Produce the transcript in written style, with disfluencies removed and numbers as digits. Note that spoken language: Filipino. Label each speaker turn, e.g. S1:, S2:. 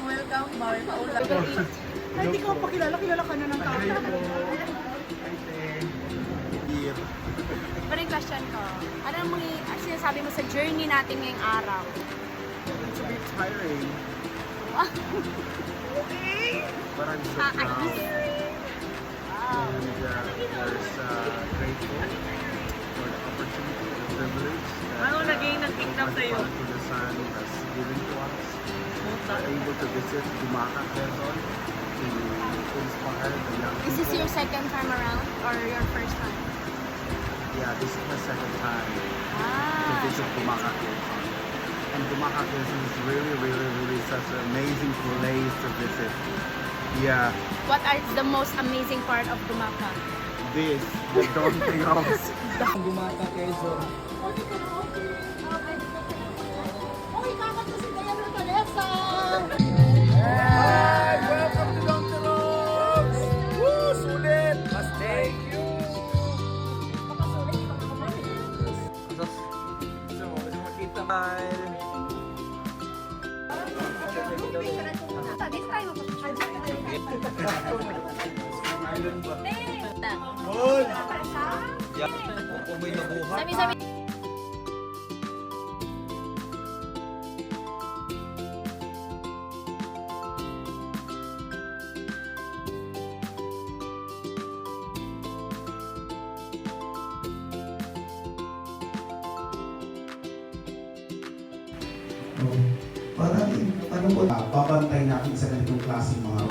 S1: welcome, Mari Paula.
S2: Ay, hindi ko pakilala. Kilala ka na ng tao.
S3: Pero yung question ko, ano ang mga sinasabi mo sa journey natin ngayong araw?
S4: It's a bit tiring, but I'm so
S3: At
S4: proud
S3: least.
S4: and there's grateful for the opportunity and the privilege that
S1: Ano naging nag-kidnap
S4: Almighty
S1: sa'yo?
S4: Father to the Son has given to us. We're able to visit Dumaca, Quezon to inspire the young
S3: Is this
S4: people.
S3: your second time around or your first time?
S4: Yeah, this is my second time to
S3: Ah,
S4: visit Dumaca, Quezon. And Dumaca, Quezon is really such an amazing place to visit. Yeah,
S3: what is the most amazing part of Dumaca?
S4: this, the daunting house.
S5: Dumaca, Quezon.
S2: Uy, kakat na si Diana Vanessa!
S5: Hi! Welcome to Dr. Rose! Woo! Sulit! Mas thank you! Gusto mo makita? Hi!
S3: This time,
S5: Island ba?
S3: Hoy!
S5: Yeah. Kung may nabuhat.
S3: Sabi-sabi.
S6: Parang, ano po, babantay natin sa ganitong klaseng mga